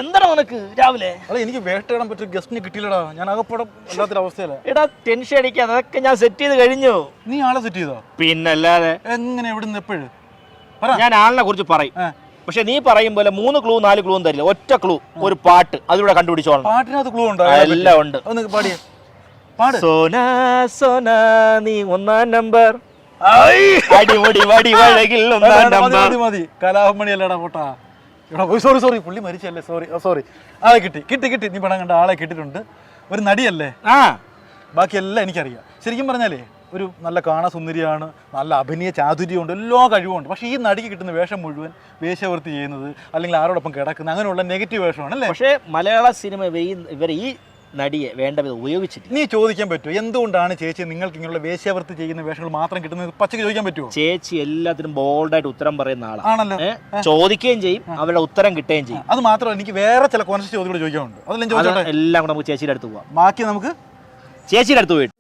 എന്താണ് നിനക്ക് രാവിലെ? അല്ല എനിക്ക് വേട്ടയിടാൻ പറ്റിയ ഗസ്റ്റിനെ കിട്ടിയില്ലടാ. ഞാൻ അകപ്പടം വല്ലാത്തൊരു അവസ്ഥയല്ല. എടാ ടെൻഷൻ അടിക്കാതെ അതൊക്കെ ഞാൻ സെറ്റ് ചെയ്ത് കഴിഞ്ഞു. നീ ആളെ സെറ്റ് ചെയ്തോ? പിന്നല്ലാതെ. എങ്ങനെ എവിടുന്ന് എപ്പോഴും? ഞാൻ ആളിനെ കുറിച്ച് പറയും, പക്ഷെ നീ പറയും പോലെ 3 ക്ലൂ 4 ക്ലൂ തരില്ല. ഒറ്റ ക്ലൂ, ഒരു പാട്ട്, അതിലൂടെ കണ്ടുപിടിച്ചോളാം. പാട്ടിനകത്ത് ക്ലൂ ഉണ്ടോ? എല്ലാം ഉണ്ട്. പാടിയേ പാട്. സോനാ സോനാ നീ 1-ാം നമ്പർ, അടിപൊളി വടി വഴകിൽ 1-ാം നമ്പർ. മതി കലാഭമണി അല്ലടാ പോട്ടാ. സോറി പുള്ളി മരിച്ചല്ലേ. സോറി ആളെ കിട്ടി. നീ പണം കണ്ട ആളെ കിട്ടിയിട്ടുണ്ട്. ഒരു നടിയല്ലേ? ബാക്കിയെല്ലാം എനിക്കറിയാം. ശരിക്കും പറഞ്ഞാലേ ഒരു നല്ല കാണാ സുന്ദരിയാണ്, നല്ല അഭിനയ ചാതുര്യമുണ്ട്, എല്ലാ കഴിവുമുണ്ട്. പക്ഷേ ഈ നടിക്ക് കിട്ടുന്ന വേഷം മുഴുവൻ വേശ്യാവൃത്തി ചെയ്യുന്നത്, അല്ലെങ്കിൽ ആരോടൊപ്പം കിടക്കുന്നത്, അങ്ങനെയുള്ള നെഗറ്റീവ് വേഷമാണ് അല്ലേ? പക്ഷേ മലയാള സിനിമ ഇവർ ഈ നടിയെ വേണ്ട വിധം ഉപയോഗിച്ചിട്ട്. നീ ചോദിക്കാൻ പറ്റുമോ എന്തുകൊണ്ടാണ് ചേച്ചി നിങ്ങൾക്ക് ഇങ്ങനെയുള്ള വേശ്യാവൃത്തി ചെയ്യുന്ന വേഷങ്ങൾ മാത്രം കിട്ടുന്നത്? പച്ചക്ക് ചോദിക്കാൻ പറ്റുമോ? ചേച്ചി എല്ലാത്തിനും ബോൾഡായിട്ട് ഉത്തരം പറയുന്ന ആണല്ലോ. ചോദിക്കുകയും ചെയ്യും, അവരുടെ ഉത്തരം കിട്ടുകയും ചെയ്യും. അത് മാത്രമല്ല, എനിക്ക് വേറെ ചില കോൺസെപ്റ്റ് ചോദ്യം ചോദിക്കാനുണ്ട്. അതെല്ലാം ചോദിച്ചോട്ടെ? എല്ലാം കൂടെ നമുക്ക് ചേച്ചിയുടെ അടുത്ത് പോവാം. ബാക്കി നമുക്ക് ചേച്ചിയുടെ അടുത്ത് പോയിട്ട്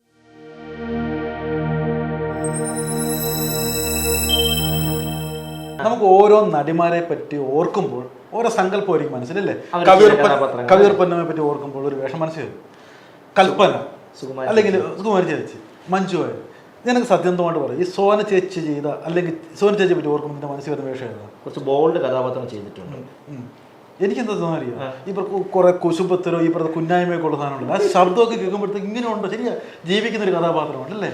നമുക്ക് ഓരോ നടിമാരെ പറ്റി ഓർക്കുമ്പോൾ ഓരോ സങ്കല്പമായിരിക്കും മനസ്സിലല്ലേ? കവിയൂർ പൊന്നമ്മയെ പറ്റി ഓർക്കുമ്പോൾ ഒരു വേഷം മനസ്സിൽ വരും. കൽപ്പന, അല്ലെങ്കിൽ സുകുമാരി ചേച്ചി, മഞ്ജു വാര്യർ. ഞാനൊക്കെ സത്യസന്ധമായിട്ട് പറയും, ഈ സോന ചേച്ചി ചെയ്ത, അല്ലെങ്കിൽ സോന ചേച്ചിയെ പറ്റി ഓർക്കുമ്പോൾ നിന്റെ മനസ്സിൽ വരുന്ന വേഷം ഏതാണ്? കുറച്ച് ബോൾഡ് കഥാപാത്രം ചെയ്തിട്ടുണ്ട്. എനിക്കെന്താ തോന്നറിയാം, ഇവർക്ക് കുറെ കുശുമ്പത്തരോ ഈ പറഞ്ഞ കുന്നായ്മയൊക്കെ ഉള്ള സാധനമുണ്ട്. ആ ശബ്ദമൊക്കെ കേൾക്കുമ്പോഴത്തേക്ക് ഇങ്ങനെ ഉണ്ടോ, ശരിയാ ജീവിക്കുന്ന ഒരു കഥാപാത്രമാണ് അല്ലേ?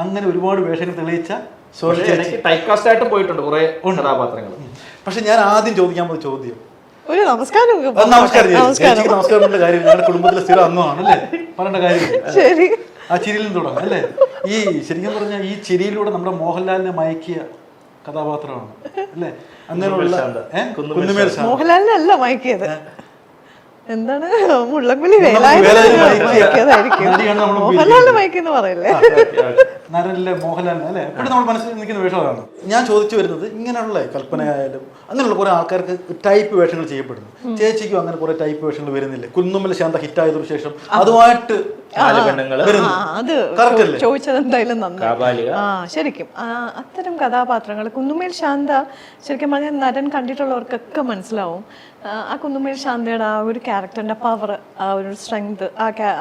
അങ്ങനെ ഒരുപാട് വേഷങ്ങൾ തെളിയിച്ച ടൈപ്പ്കാസ്റ്റായിട്ട് പോയിട്ടുണ്ട് കുറെ കഥാപാത്രങ്ങൾ. പക്ഷെ ഞാൻ ആദ്യം ചോദിക്കാൻ പോകുന്ന ചോദ്യം, നമസ്കാരം കാര്യം ഞങ്ങളുടെ കുടുംബത്തിലെ സ്ഥിരം അംഗമാണ് അല്ലേ, പറയേണ്ട കാര്യം. ആ ചിരിയിൽ നിന്ന് തുടങ്ങാം അല്ലേ? ഈ ശരിക്കും പറഞ്ഞാൽ ഈ ചിരിയിലൂടെ നമ്മുടെ മോഹൻലാലിനെ മയക്കിയ കഥാപാത്രമാണ് അല്ലേ? അങ്ങനെയുള്ള മോഹൻലാലിനല്ല മയക്കിയത്, എന്താണ് മുള്ളംകുലി വേലായുധനായിരിക്കും. മോഹൻലാലിനെ മയക്കെന്ന് പറയല്ലേ? നരനിലെ മോഹൻലാലിനെ അല്ലേ എപ്പോഴും നമ്മൾ മനസ്സിൽ നിൽക്കുന്ന വേഷമാണ്. ഞാൻ ചോദിച്ചു വരുന്നത്, ഇങ്ങനെയുള്ള കൽപ്പനയായാലും അങ്ങനെയുള്ള കുറെ ആൾക്കാർക്ക് ടൈപ്പ് വേഷങ്ങൾ ചെയ്യപ്പെടുന്നു. ചേച്ചിക്കും അങ്ങനെ കുറെ ടൈപ്പ് വേഷങ്ങൾ വരുന്നില്ലേ? കുന്നുമ്മൽ ശാന്ത ഹിറ്റായതിനു ശേഷം അതുമായിട്ട് ചോദിച്ചത് എന്തായാലും നന്നായി. ശരിക്കും അത്തരം കഥാപാത്രങ്ങൾ കുന്നുമേൽ ശാന്ത ശരിക്കും പറഞ്ഞാൽ നടൻ കണ്ടിട്ടുള്ളവർക്കൊക്കെ മനസ്സിലാവും. ആ കുന്നുമേൽ ശാന്തയുടെ ആ ഒരു ക്യാരക്ടറിന്റെ പവർ, ആ ഒരു സ്ട്രെങ്ത്,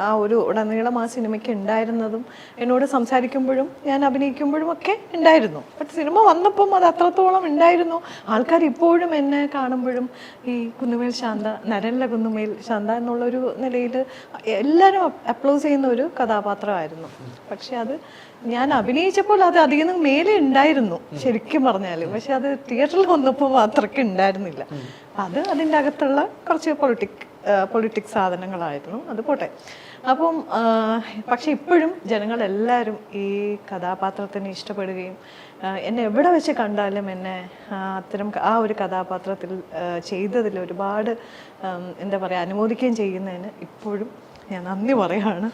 ആ ഒരു ഉടനീളം ആ സിനിമയ്ക്ക് ഉണ്ടായിരുന്നതും എന്നോട് സംസാരിക്കുമ്പോഴും ഞാൻ അഭിനയിക്കുമ്പോഴും ഒക്കെ ഉണ്ടായിരുന്നു. ബട്ട് സിനിമ വന്നപ്പം അത് അത്രത്തോളം ഉണ്ടായിരുന്നു. ആൾക്കാർ ഇപ്പോഴും എന്നെ കാണുമ്പോഴും ഈ കുന്നുമേൽ ശാന്ത, നരനിലെ കുന്നുമേൽ ശാന്ത എന്നുള്ളൊരു നിലയിൽ എല്ലാവരും അപ്ലോസ് ചെയ്യുന്ന ഒരു കഥാപാത്രമായിരുന്നു. പക്ഷെ അത് ഞാൻ അഭിനയിച്ചപ്പോൾ അത് അധികം മേലെ ഉണ്ടായിരുന്നു ശരിക്കും പറഞ്ഞാൽ. പക്ഷെ അത് തിയേറ്ററിൽ വന്നപ്പോൾ അത്രയ്ക്ക് ഉണ്ടായിരുന്നില്ല. അത് അതിൻ്റെ അകത്തുള്ള കുറച്ച് പൊളിറ്റിക്സ് സാധനങ്ങളായിരുന്നു. അത് പോട്ടെ. അപ്പം പക്ഷെ ഇപ്പോഴും ജനങ്ങളെല്ലാവരും ഈ കഥാപാത്രത്തിനെ ഇഷ്ടപ്പെടുകയും എന്നെ എവിടെ വെച്ച് കണ്ടാലും എന്നെ അത്തരം ആ ഒരു കഥാപാത്രത്തിൽ ചെയ്തതിൽ ഒരുപാട് എന്താ പറയുക അനുമോദിക്കുകയും ചെയ്യുന്നതിന് ഇപ്പോഴും ഞാൻ നന്ദി പറയാണ്.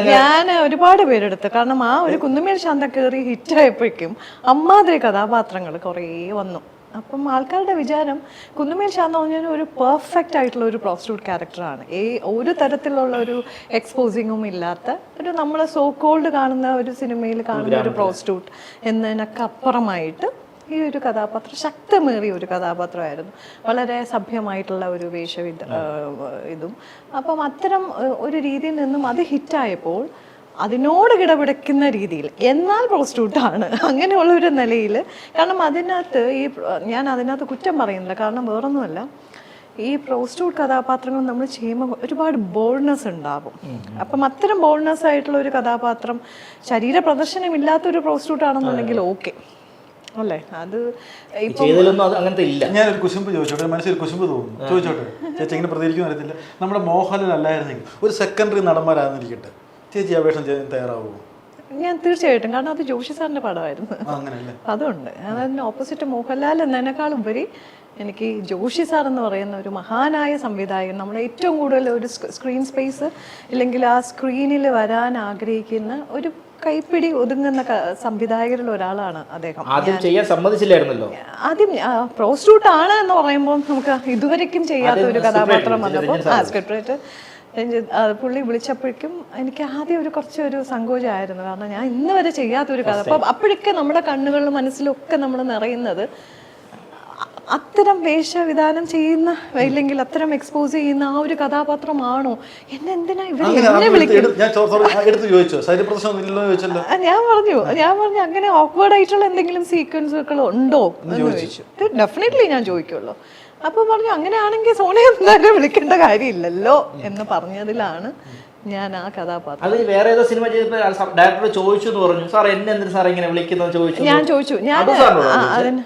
ഞാൻ ഒരുപാട് പേരെടുത്ത്, കാരണം ആ ഒരു കുന്നുമേൽ ശാന്ത കയറി ഹിറ്റായപ്പോഴേക്കും അമ്മാതിരി കഥാപാത്രങ്ങൾ കുറേ വന്നു. അപ്പം ആൾക്കാരുടെ വിചാരം കുന്നുമേൽ ശാന്ത പറഞ്ഞാൽ ഒരു പെർഫെക്റ്റ് ആയിട്ടുള്ള ഒരു പ്രോസ്റ്റിറ്റ്യൂട്ട് ക്യാരക്ടറാണ്. ഒരു തരത്തിലുള്ള ഒരു എക്സ്പോസിങ്ങും ഇല്ലാത്ത ഒരു നമ്മൾ സോ കോൾഡ് കാണുന്ന ഒരു സിനിമയിൽ കാണുന്ന ഒരു പ്രോസ്റ്റിറ്റ്യൂട്ട് എന്നതിനൊക്കെ അപ്പുറമായിട്ട് ഈ ഒരു കഥാപാത്രം ശക്തമേറിയ ഒരു കഥാപാത്രമായിരുന്നു. വളരെ സഭ്യമായിട്ടുള്ള ഒരു ഇതും. അപ്പം അത്തരം ഒരു രീതിയിൽ നിന്നും അത് ഹിറ്റായപ്പോൾ അതിനോട് കിടപിടിക്കുന്ന രീതിയിൽ എന്നാൽ പ്രോസ്റ്റിറ്റ്യൂട്ടാണ് അങ്ങനെയുള്ള ഒരു നിലയിൽ. കാരണം അതിനകത്ത് ഞാൻ അതിനകത്ത് കുറ്റം പറയുന്നില്ല, കാരണം വേറൊന്നുമല്ല, ഈ പ്രോസ്റ്റിറ്റ്യൂട്ട് കഥാപാത്രങ്ങൾ നമ്മൾ ചെയ്യുമ്പോൾ ഒരുപാട് ബോൾഡ്നെസ് ഉണ്ടാകും. അപ്പം അത്തരം ബോൾഡ്നെസ് ആയിട്ടുള്ള ഒരു കഥാപാത്രം ശരീര പ്രദർശനം ഇല്ലാത്തൊരു പ്രോസ്റ്റിറ്റ്യൂട്ട് ആണെന്നുണ്ടെങ്കിൽ ഓക്കെ അല്ലേ? അത് അങ്ങനത്തെ ഇല്ല. ഞാനൊരു കുശുമ്പ് ചോദിച്ചോട്ടെ, മനസ്സിൽ കുശുമ്പ് തോന്നുന്നു, ചോദിച്ചോട്ടെ? ചേച്ചി ഇങ്ങനെ പ്രതികരിക്കും അറിയത്തില്ല. നമ്മുടെ മോഹൻലാൽ അല്ലായിരുന്നെങ്കിൽ ഒരു സെക്കൻഡറി നടന്മാരാന്നിരിക്കട്ടെ, ചേച്ചി ആ വേഷം ചെയ്യാൻ തയ്യാറാവുമോ? ഞാൻ തീർച്ചയായിട്ടും, കാരണം അത് ജോഷി സാറിന്റെ പടമായിരുന്നു. അതുകൊണ്ട് അതിന് ഓപ്പോസിറ്റ് മോഹൻലാൽ എന്നതിനേക്കാൾ ഉപരി എനിക്ക് ജോഷി സാർ എന്ന് പറയുന്ന ഒരു മഹാനായ സംവിധായകൻ, നമ്മുടെ ഏറ്റവും കൂടുതൽ ഒരു സ്ക്രീൻ സ്പേസ് ഇല്ലെങ്കിൽ ആ സ്ക്രീനിൽ വരാൻ ആഗ്രഹിക്കുന്ന ഒരു കൈപ്പിടി ഒതുങ്ങുന്ന സംവിധായകരിൽ ഒരാളാണ് അദ്ദേഹം. ആദ്യം ചെയ്യാൻ സമ്മതിച്ചില്ലായിരുന്നല്ലോ. ആദ്യം പ്രോസ്റ്റിറ്റ്യൂട്ട് ആണ് എന്ന് പറയുമ്പോൾ നമുക്ക് ഇതുവരെയും ചെയ്യാത്ത ഒരു കഥാപാത്രം വന്നപ്പോൾ സ്ക്രിപ്റ്റ് പുള്ളി വിളിച്ചപ്പോഴേക്കും എനിക്ക് ആദ്യം കുറച്ചൊരു സങ്കോചമായിരുന്നു. കാരണം ഞാൻ ഇന്ന് വരെ ചെയ്യാത്തൊരു കഥ. അപ്പം അപ്പോഴൊക്കെ നമ്മുടെ കണ്ണുകളിലും മനസ്സിലൊക്കെ നമ്മൾ നിറയുന്നത് അത്തരം വേഷവിധാനം ചെയ്യുന്ന അല്ലെങ്കിൽ അത്തരം എക്സ്പോസ് ചെയ്യുന്ന ആ ഒരു കഥാപാത്രമാണോ, എന്നെ എന്തിനാ ഇവരെ വിളിക്കുന്നത്? ഞാൻ പറഞ്ഞു അങ്ങനെ ഓക്വേർഡ് ആയിട്ടുള്ള എന്തെങ്കിലും സീക്വൻസുകൾ ഉണ്ടോ എന്ന് ചോദിച്ചു. ഡെഫിനറ്റ്ലി ഞാൻ ചോദിക്കുള്ളൂ. അപ്പൊ പറഞ്ഞു അങ്ങനെയാണെങ്കിൽ സോണിയ എന്തായാലും വിളിക്കേണ്ട കാര്യമില്ലല്ലോ എന്ന് പറഞ്ഞതിലാണ് ഞാൻ ആ കഥാപാത്രം. അത് വേറെ ഏതോ സിനിമ ചെയ്തപ്പോൾ ഡയറക്ടർ ചോദിച്ചു എന്ന് പറഞ്ഞു, സാർ എന്നെ എന്തിനാ സാർ ഇങ്ങനെ വിളിക്കുന്നത് ചോദിച്ചു. ഞാൻ ചോദിച്ചു, ഞാൻ അതിന്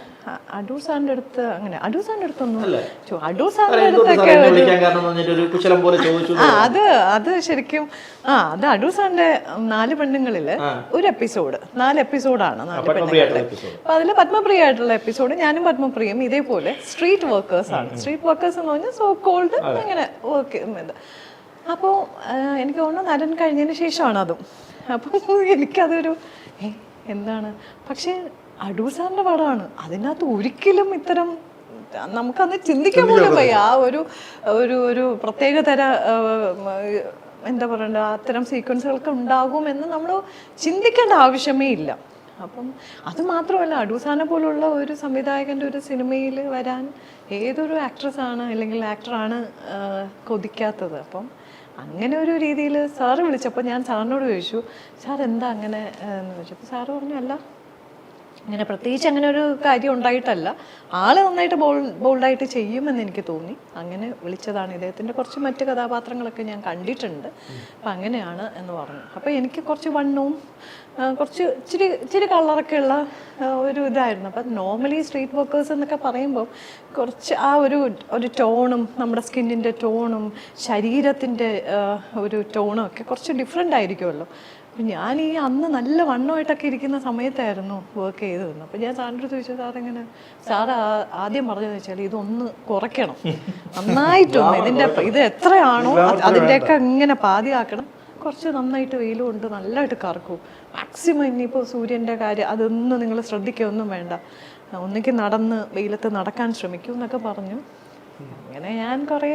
അടൂർ സാറിന്റെ അടുത്ത് അങ്ങനെ അടൂർ സാറിന്റെ അടുത്തൊന്നും അടൂർ സാറിന്റെ അടുത്തൊക്കെ അത് ശരിക്കും അത് അടൂർ സാറിന്റെ 4 പെണ്ണുങ്ങളില് ഒരു എപ്പിസോഡ് 4 എപ്പിസോഡാണ് 4 പെണ്ണുങ്ങളില്. അപ്പൊ അതില് പത്മപ്രിയ ആയിട്ടുള്ള എപ്പിസോഡ് ഞാനും പത്മപ്രിയയും ഇതേപോലെ സ്ട്രീറ്റ് വർക്കേഴ്സ് ആണ്. സ്ട്രീറ്റ് വർക്കേഴ്സ് എന്ന് പറഞ്ഞാൽ സോ കോൾഡ് അങ്ങനെ വർക്ക്. അപ്പോൾ എനിക്ക് തോന്നുന്നു നടൻ കഴിഞ്ഞതിന് ശേഷമാണ് അതും. അപ്പം എനിക്കതൊരു എന്താണ്, പക്ഷെ അടൂർ സാറിന്റെ പടമാണ്, അതിനകത്ത് ഒരിക്കലും ഇത്തരം നമുക്കന്ന് ചിന്തിക്കാൻ പോലും വയ്യ. ആ ഒരു പ്രത്യേകതര എന്താ പറയണ്ട അത്തരം സീക്വൻസുകളൊക്കെ ഉണ്ടാകുമെന്ന് നമ്മൾ ചിന്തിക്കേണ്ട ആവശ്യമേ ഇല്ല. അപ്പം അത് മാത്രമല്ല, അടൂർ സാറിനെ പോലുള്ള ഒരു സംവിധായകൻ്റെ ഒരു സിനിമയിൽ വരാൻ ഏതൊരു ആക്ട്രസ്സാണ് അല്ലെങ്കിൽ ആക്ടറാണ് കൊതിക്കാത്തത്. അപ്പം അങ്ങനെ ഒരു രീതിയിൽ സാറ് വിളിച്ചപ്പോൾ ഞാൻ സാറിനോട് ചോദിച്ചു, സാർ എന്താ അങ്ങനെ എന്ന് ചോദിച്ചപ്പോൾ സാറ് പറഞ്ഞു, അല്ല അങ്ങനെ പ്രത്യേകിച്ച് അങ്ങനെ ഒരു കാര്യം ഉണ്ടായിട്ടല്ല, ആള് നന്നായിട്ട് ബോൾഡായിട്ട് ചെയ്യുമെന്ന് എനിക്ക് തോന്നി, അങ്ങനെ വിളിച്ചതാണ്. ഇദ്ദേഹത്തിൻ്റെ കുറച്ച് മറ്റ് കഥാപാത്രങ്ങളൊക്കെ ഞാൻ കണ്ടിട്ടുണ്ട്, അപ്പം അങ്ങനെയാണ് എന്ന് പറഞ്ഞു. അപ്പോൾ എനിക്ക് കുറച്ച് വണ്ണവും കുറച്ച് ഇച്ചിരി കളറൊക്കെ ഉള്ള ഒരു ഇതായിരുന്നു. അപ്പം നോർമലി സ്ട്രീറ്റ് വർക്കേഴ്സ് എന്നൊക്കെ പറയുമ്പോൾ കുറച്ച് ആ ഒരു ടോണും നമ്മുടെ സ്കിന്നിൻ്റെ ടോണും ശരീരത്തിൻ്റെ ഒരു ടോണും ഒക്കെ കുറച്ച് ഡിഫറെൻ്റ് ആയിരിക്കുമല്ലോ. അപ്പം ഞാൻ ഈ അന്ന് നല്ല വണ്ണമായിട്ടൊക്കെ ഇരിക്കുന്ന സമയത്തായിരുന്നു വർക്ക് ചെയ്ത് വന്നത്. അപ്പം ഞാൻ സാറിൻ്റെ അടുത്ത് ചോദിച്ചു, സാറെങ്ങനെ, സാറ് ആദ്യം പറഞ്ഞതെന്ന് വെച്ചാൽ ഇതൊന്ന് കുറയ്ക്കണം നന്നായിട്ടൊന്ന്, ഇത് എത്രയാണോ അതിൻ്റെയൊക്കെ ഇങ്ങനെ പാതിയാക്കണം, കുറച്ച് നന്നായിട്ട് വെയിലും കൊണ്ട് നല്ലതായിട്ട് കറക്കും, മാക്സിമം ഇനിയിപ്പോൾ സൂര്യൻ്റെ കാര്യം അതൊന്നും നിങ്ങൾ ശ്രദ്ധിക്കുകയൊന്നും വേണ്ട, ഒന്നിക്ക് നടന്ന് വെയിലത്ത് നടക്കാൻ ശ്രമിക്കൂ എന്നൊക്കെ പറഞ്ഞു. അങ്ങനെ ഞാൻ കുറേ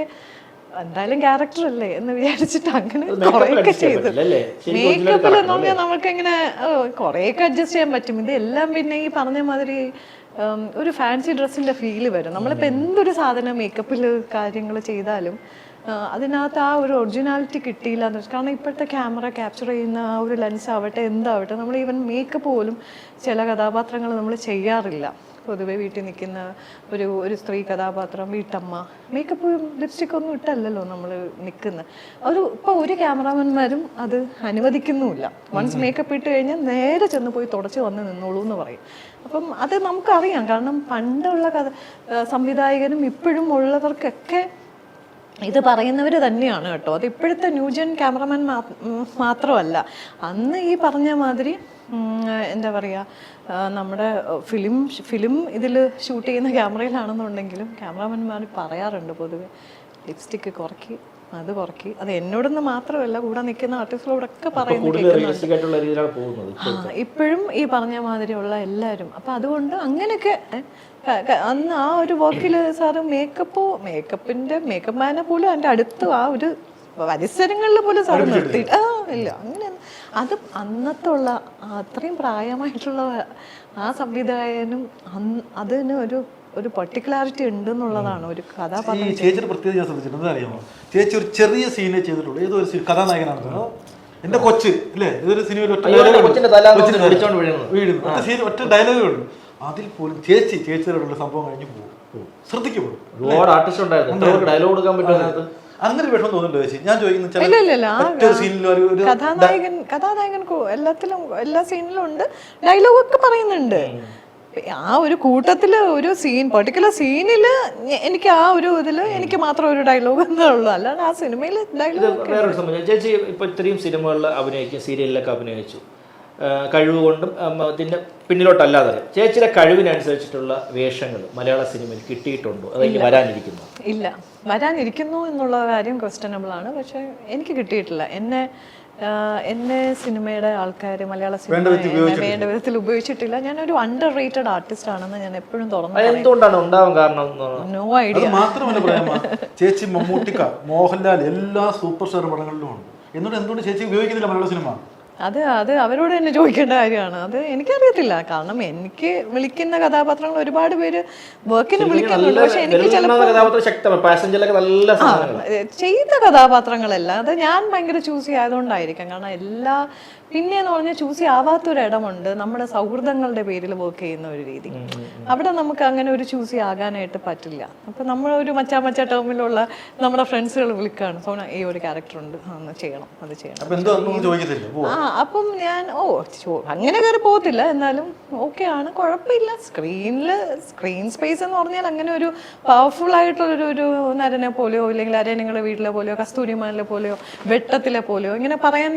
എന്തായാലും ക്യാരക്ടർ അല്ലേ എന്ന് വിചാരിച്ചിട്ട് അങ്ങനെ കുറേയൊക്കെ ചെയ്തു. മേക്കപ്പിൽ എന്ന് പറഞ്ഞാൽ നമുക്കിങ്ങനെ കുറേയൊക്കെ അഡ്ജസ്റ്റ് ചെയ്യാൻ പറ്റും. ഇതെല്ലാം പിന്നെ ഈ പറഞ്ഞ മാതിരി ഒരു ഫാൻസി ഡ്രസ്സിന്റെ ഫീല് വരും. നമ്മളിപ്പോൾ എന്തൊരു സാധനം മേക്കപ്പിൽ കാര്യങ്ങൾ ചെയ്താലും അതിനകത്ത് ആ ഒരു ഒറിജിനാലിറ്റി കിട്ടിയില്ല എന്ന് വെച്ചാൽ, കാരണം ഇപ്പോഴത്തെ ക്യാമറ ക്യാപ്ചർ ചെയ്യുന്ന ആ ഒരു ലെൻസ് ആവട്ടെ എന്താവട്ടെ, നമ്മൾ ഈവൻ മേക്കപ്പ് പോലും ചില കഥാപാത്രങ്ങൾ നമ്മൾ ചെയ്യാറില്ല. പൊതുവെ വീട്ടിൽ നിൽക്കുന്ന ഒരു സ്ത്രീ കഥാപാത്രം, വീട്ടമ്മ, മേക്കപ്പും ലിപ്സ്റ്റിക്കൊന്നും ഇട്ടല്ലല്ലോ നമ്മൾ നിൽക്കുന്നത്. ഇപ്പോൾ ഒരു ക്യാമറാമാന്മാരും അത് അനുവദിക്കുന്നുമില്ല. വൺസ് മേക്കപ്പ് ഇട്ട് കഴിഞ്ഞാൽ നേരെ ചെന്ന് പോയി തുടച്ച് വന്ന് നിന്നോളൂ എന്ന് പറയും. അപ്പം അത് നമുക്കറിയാം, കാരണം പണ്ടുള്ള സംവിധായകനും ഇപ്പോഴും ഉള്ളവർക്കൊക്കെ ഇത് പറയുന്നവർ തന്നെയാണ് കേട്ടോ. അത് ഇപ്പോഴത്തെ ന്യൂജൻ ക്യാമറമാൻ മാത്രമല്ല, അന്ന് ഈ പറഞ്ഞ മാതിരി എന്താ പറയുക, നമ്മുടെ ഫിലിം ഇതിൽ ഷൂട്ട് ചെയ്യുന്ന ക്യാമറയിലാണെന്നുണ്ടെങ്കിലും ക്യാമറാമാൻമാർ പറയാറുണ്ട് പൊതുവെ ലിപ്സ്റ്റിക്ക് കുറയ്ക്ക്, അത് കുറയ്ക്ക്. അത് എന്നോടൊന്ന് മാത്രമല്ല, കൂടെ നിൽക്കുന്ന ആർട്ടിസ്റ്റുകളോടൊക്കെ പറയുന്നത് ഇപ്പോഴും ഈ പറഞ്ഞ മാതിരിയുള്ള എല്ലാവരും. അപ്പം അതുകൊണ്ട് അങ്ങനെയൊക്കെ അന്ന് ആ ഒരു വർക്കിൽ സാറ് മേക്കപ്പ് മാനെ പോലും എൻ്റെ അടുത്ത് ആ ഒരു പരിസരങ്ങളിൽ പോലും സാറ് നിർത്തിയിട്ട് ഇല്ല. അങ്ങനെ അത് അന്നത്തെ ഉള്ള അത്രയും പ്രായമായിട്ടുള്ള ആ സംവിധായകനും അതിന് ഒരു പർട്ടിക്കുലാരിറ്റി ഉണ്ട് എന്നുള്ളതാണ് ഒരു കഥാപാത്രം. ചേച്ചിയുടെ പ്രത്യേകത ഞാൻ ശ്രദ്ധിച്ചിട്ടുണ്ട്, അറിയാമോ? ചേച്ചി ഒരു ചെറിയ സീനേ ചെയ്തിട്ടുള്ളൂ. ഏതോ ഒരു കഥാനായകനാണ് എന്റെ കൊച്ച് അല്ലേ, ഏതൊരു സിനിമയിൽ ഒറ്റ ഡയലോഗേ ഉള്ളൂ. അതിൽ പോലും ചേച്ചിയോടുള്ള സംഭവം കഴിഞ്ഞ് പോകും. ശ്രദ്ധിക്കപ്പെടും. അങ്ങനെ വിഷമം തോന്നുന്നുണ്ടോ ചേച്ചി? ഞാൻ ചോദിക്കുന്നത് കഥാനായകൻ എല്ലാ സീനിലും ഉണ്ട്, ഡയലോഗൊക്കെ പറയുന്നുണ്ട്. ആ ഒരു കൂട്ടത്തില് ഒരു പർട്ടിക്കുലർ സീനില് എനിക്ക് ആ ഒരു ഇതില് എനിക്ക് മാത്രം ഒരു ഡയലോഗ് എന്നുള്ളൂ, അല്ലാണ്ട് ആ സിനിമയിൽ ഡയലോഗ്. ചേച്ചി ഇപ്പൊ ഇത്രയും സിനിമകളിൽ അഭിനയിക്കും, സീരിയലിലൊക്കെ അഭിനയിച്ചു, കഴിവ് കൊണ്ടും ഇതിന്റെ പിന്നിലോട്ടല്ലാതെ ചേച്ചിയുടെ കഴിവിനനുസരിച്ചിട്ടുള്ള വേഷങ്ങൾ മലയാള സിനിമയിൽ കിട്ടിയിട്ടുണ്ടോ? അതെനിക്ക് വരാനിരിക്കുന്നു എന്നുള്ള കാര്യം ക്വസ്റ്റ്യനബിൾ ആണ്. പക്ഷെ എനിക്ക് കിട്ടിയിട്ടില്ല. എന്നെ എന്നെ സിനിമയുടെ ആൾക്കാർ മലയാള സിനിമ വേണ്ട വിധത്തിൽ ഉപയോഗിച്ചിട്ടില്ല. ഞാനൊരു അണ്ടർ റേറ്റഡ് ആർട്ടിസ്റ്റ് ആണെന്ന് ഞാൻ എപ്പോഴും തുറന്നു. എന്തുകൊണ്ടാണ് ഉണ്ടാവാൻ കാരണം? No idea. മാത്രമല്ല പ്രേമ, ചേച്ചി മമ്മൂട്ടിക്ക, മോഹൻലാൽ എല്ലാ സൂപ്പർ സ്റ്റാർ പടങ്ങളിലും ഉണ്ട്. എന്നിട്ട് എന്തുകൊണ്ട് ചേച്ചി ഉപയോഗിക്കുന്നില്ല മലയാള സിനിമ? അത് അവരോട് തന്നെ ചോദിക്കേണ്ട കാര്യമാണ്. അത് എനിക്കറിയത്തില്ല. കാരണം എനിക്ക് വിളിക്കുന്ന കഥാപാത്രങ്ങൾ ഒരുപാട് പേര് വർക്കിന് വിളിക്കുന്നുണ്ട്. പക്ഷെ എനിക്ക് ചെയ്ത കഥാപാത്രങ്ങളല്ല, അത് ഞാൻ ഭയങ്കര ചൂസി ആയതുകൊണ്ടായിരിക്കാം. കാരണം എല്ലാ പിന്നെയെന്ന് പറഞ്ഞാൽ ചൂസി ആവാത്തൊരിടമുണ്ട് നമ്മുടെ സൗഹൃദങ്ങളുടെ പേരിൽ വർക്ക് ചെയ്യുന്ന ഒരു രീതി. അവിടെ നമുക്ക് അങ്ങനെ ഒരു ചൂസി ആകാനായിട്ട് പറ്റില്ല. അപ്പം നമ്മളൊരു മച്ചാ ടേമിലുള്ള നമ്മുടെ ഫ്രണ്ട്സുകൾ വിളിക്കുകയാണ്, സോന ഈ ഒരു ക്യാരക്ടർ ഉണ്ട്, അന്ന് ചെയ്യണം, അത് ചെയ്യണം. അപ്പം ഞാൻ അങ്ങനെ കയറി പോകത്തില്ല. എന്നാലും ഓക്കെ ആണ്, കുഴപ്പമില്ല. സ്ക്രീൻ സ്പേസ് എന്ന് പറഞ്ഞാൽ അങ്ങനെ ഒരു പവർഫുൾ ആയിട്ടുള്ളൊരു നരനെ പോലെയോ ഇല്ലെങ്കിൽ അരയണങ്ങളുടെ വീട്ടിലെ പോലെയോ കസ്തൂരിമാനിലെ പോലെയോ വെട്ടത്തിലെ പോലെയോ ഇങ്ങനെ പറയാൻ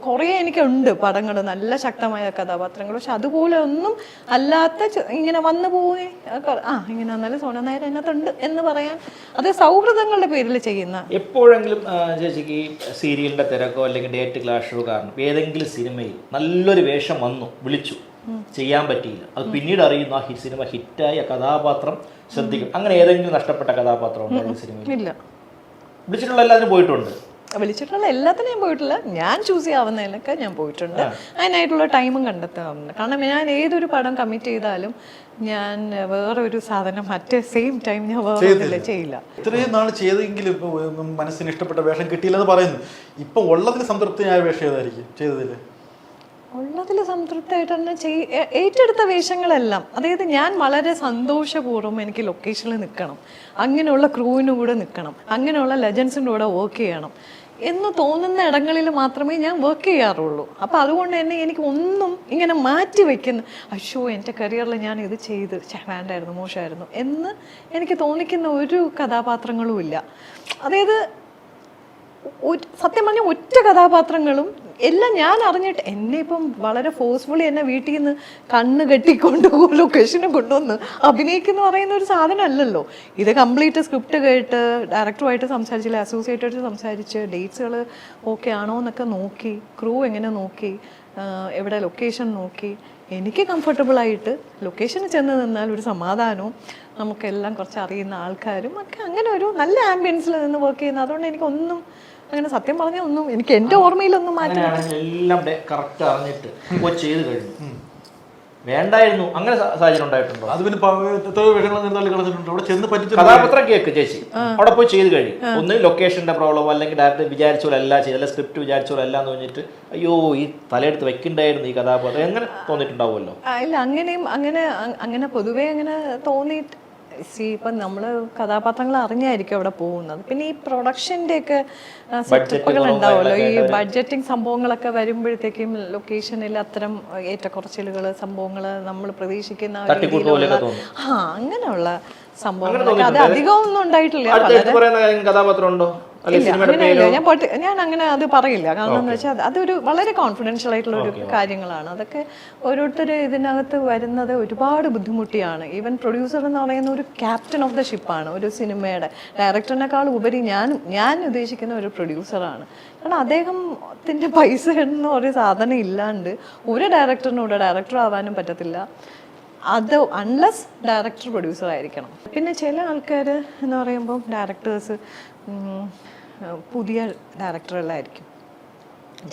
കുറേ എനിക്കുണ്ട് പടങ്ങൾ, നല്ല ശക്തമായ കഥാപാത്രങ്ങൾ. പക്ഷെ അതുപോലെ ഒന്നും അല്ലാത്ത ഇങ്ങനെ വന്നു പോയി ഇങ്ങനെ എന്നാലും സോന നായർ അതിനകത്തുണ്ട് എന്ന് പറയാൻ, അത് സൗഹൃദങ്ങളുടെ പേരിൽ ചെയ്യുന്ന. എപ്പോഴെങ്കിലും ചേച്ചിക്ക് ഈ സീരിയലിന്റെ തിരക്കോ അല്ലെങ്കിൽ ഡേറ്റ് ക്ലാഷോ കാരണം ഏതെങ്കിലും സിനിമയിൽ നല്ലൊരു വേഷം വന്നു, വിളിച്ചു, ചെയ്യാൻ പറ്റിയില്ല, അത് പിന്നീട് അറിയുന്ന ആ സിനിമ ഹിറ്റായി ആ കഥാപാത്രം ശ്രദ്ധിക്കും, അങ്ങനെ ഏതെങ്കിലും നഷ്ടപ്പെട്ട കഥാപാത്രം ഉണ്ടോ സിനിമയിൽ? ഇല്ല. വിളിച്ചിട്ടുള്ള എല്ലാത്തിനും പോയിട്ടുണ്ട്. വിളിച്ചിട്ടുള്ള എല്ലാത്തിനെയും പോയിട്ടില്ല. ഞാൻ ചൂസ് ചെയ്യാവുന്നതിനൊക്കെ ഞാൻ പോയിട്ടുണ്ട്. അതിനായിട്ടുള്ള ടൈമും കണ്ടെത്താറുണ്ട്. കാരണം ഞാൻ ഏതൊരു പടം കമ്മിറ്റ് ചെയ്താലും ഞാൻ വേറൊരു സാധനം മറ്റേ സെയിം ടൈം ഞാൻ വേറെ ചെയ്യില്ല. ഇത്രയും നാൾ ചെയ്തെങ്കിലും മനസ്സിന് ഇഷ്ടപ്പെട്ട വേഷം കിട്ടിയില്ലെന്ന് പറയുന്നു. ഇപ്പൊ ഉള്ളതിൽ സംതൃപ്തിയായ വേഷം ഏതായിരിക്കും ചെയ്തതില്? ഉള്ളതിൽ സംതൃപ്തിയായിട്ട് തന്നെ ഏറ്റെടുത്ത വേഷങ്ങളെല്ലാം, അതായത് ഞാൻ വളരെ സന്തോഷപൂർവ്വം എനിക്ക് ലൊക്കേഷനിൽ നിൽക്കണം, അങ്ങനെയുള്ള ക്രൂവിൻ്റെ കൂടെ നിൽക്കണം, അങ്ങനെയുള്ള ലെജൻസിൻ്റെ കൂടെ വർക്ക് ചെയ്യണം എന്ന് തോന്നുന്ന ഇടങ്ങളിൽ മാത്രമേ ഞാൻ വർക്ക് ചെയ്യാറുള്ളൂ. അപ്പോൾ അതുകൊണ്ട് തന്നെ എനിക്ക് ഒന്നും ഇങ്ങനെ മാറ്റി വയ്ക്കുന്ന അയ്യോ എൻ്റെ കരിയറിൽ ഞാൻ ഇത് ചെയ്ത് വേണ്ടായിരുന്നു, മോശമായിരുന്നു എന്ന് എനിക്ക് തോന്നിക്കുന്ന ഒരു കഥാപാത്രങ്ങളും ഇല്ല. അതായത് സത്യം പറഞ്ഞാൽ ഒറ്റ കഥാപാത്രങ്ങളും എല്ലാം ഞാൻ അറിഞ്ഞിട്ട് എന്നെ ഇപ്പം വളരെ ഫോഴ്സ്ഫുള്ളി എന്നെ വീട്ടിൽ നിന്ന് കണ്ണ് കെട്ടിക്കൊണ്ട് ലൊക്കേഷന് കൊണ്ടുവന്ന് അഭിനയിക്കുന്ന പറയുന്ന ഒരു സാധനം അല്ലല്ലോ ഇത്. കംപ്ലീറ്റ് സ്ക്രിപ്റ്റ് കേട്ട് ഡയറക്ടറുമായിട്ട് സംസാരിച്ചില്ല, അസോസിയേറ്റായിട്ട് സംസാരിച്ച് ഡേറ്റ്സുകൾ ഓക്കെ ആണോ എന്നൊക്കെ നോക്കി, ക്രൂ എങ്ങനെ നോക്കി, എവിടെ ലൊക്കേഷൻ നോക്കി, എനിക്ക് കംഫർട്ടബിളായിട്ട് ലൊക്കേഷനിൽ ചെന്ന് നിന്നാൽ ഒരു സമാധാനവും നമുക്കെല്ലാം കുറച്ച് അറിയുന്ന ആൾക്കാരും ഒക്കെ അങ്ങനെ ഒരു നല്ല ആംബിയൻസിൽ നിന്ന് വർക്ക് ചെയ്യുന്നത്. അതുകൊണ്ട് എനിക്കൊന്നും അങ്ങനെ സത്യം പറഞ്ഞാൽ ഒന്നും എനിക്ക് എൻ്റെ ഓർമ്മയിലൊന്നും മാറ്റി എല്ലാം കറക്റ്റ് അറിഞ്ഞിട്ട് ചെയ്ത് കഴിഞ്ഞു വേണ്ടായിരുന്നു അങ്ങനെ സാഹചര്യം ഉണ്ടായിട്ടുണ്ടോ? അത് പിന്നെ കഥാപാത്രം കേക്ക് ചേച്ചി അവിടെ പോയി ചെയ്ത് കഴിയും. ഒന്ന് ലൊക്കേഷന്റെ പ്രോബ്ലം അല്ലെങ്കിൽ ഡയറക്ടർ വിചാരിച്ച പോലെ അല്ല ചെയ്തല്ല, സ്ക്രിപ്റ്റ് വിചാരിച്ച പോലെ അല്ല എന്ന് പറഞ്ഞിട്ട് അയ്യോ ഈ തലയെടുത്ത് വെക്കണ്ടായിരുന്നു ഈ കഥാപാത്രം എങ്ങനെ തോന്നിയിട്ടുണ്ടാവുമല്ലോ? ഇല്ല, അങ്ങനെയും അങ്ങനെ പൊതുവേ അങ്ങനെ തോന്നിയിട്ട് ഇപ്പം നമ്മൾ കഥാപാത്രങ്ങൾ അറിഞ്ഞായിരിക്കും അവിടെ പോകുന്നത്. പിന്നെ ഈ പ്രൊഡക്ഷൻ്റെ ഒക്കെ സെറ്റപ്പുകൾ ഉണ്ടാവുമല്ലോ, ഈ ബഡ്ജറ്റിംഗ് സംഭവങ്ങളൊക്കെ വരുമ്പോഴത്തേക്കും ലൊക്കേഷനിൽ അത്തരം ഏറ്റക്കുറച്ചിലുകൾ സംഭവങ്ങൾ നമ്മൾ പ്രതീക്ഷിക്കുന്ന അങ്ങനെയുള്ള സംഭവങ്ങളൊക്കെ അത് അധികമൊന്നും ഉണ്ടായിട്ടില്ല. കഥാപാത്രമുണ്ടോ? ഞാൻ അങ്ങനെ അത് പറയില്ല. കാരണം എന്ന് വെച്ചാൽ അതൊരു വളരെ കോൺഫിഡൻഷ്യൽ ആയിട്ടുള്ള ഒരു കാര്യങ്ങളാണ്. അതൊക്കെ ഓരോരുത്തർ ഇതിനകത്ത് വരുന്നത് ഒരുപാട് ബുദ്ധിമുട്ടിയാണ്. ഈവൻ പ്രൊഡ്യൂസർ എന്ന് പറയുന്ന ഒരു ക്യാപ്റ്റൻ ഓഫ് ദ ഷിപ്പാണ് ഒരു സിനിമയുടെ. ഡയറക്ടറിനേക്കാൾ ഉപരി ഞാൻ ഉദ്ദേശിക്കുന്ന ഒരു പ്രൊഡ്യൂസറാണ്. കാരണം അദ്ദേഹത്തിൻ്റെ പൈസ എന്ന ഒരു സാധനം ഇല്ലാണ്ട് ഒരു ഡയറക്ടറിനൂടെ ഡയറക്ടർ ആവാനും പറ്റത്തില്ല. അത് അൺലെസ് ഡയറക്ടർ പ്രൊഡ്യൂസർ ആയിരിക്കണം. പിന്നെ ചില ആൾക്കാർ എന്ന് പറയുമ്പോൾ ഡയറക്ടേഴ്സ് പുതിയ ഡയറക്ടറുകളായിരിക്കും,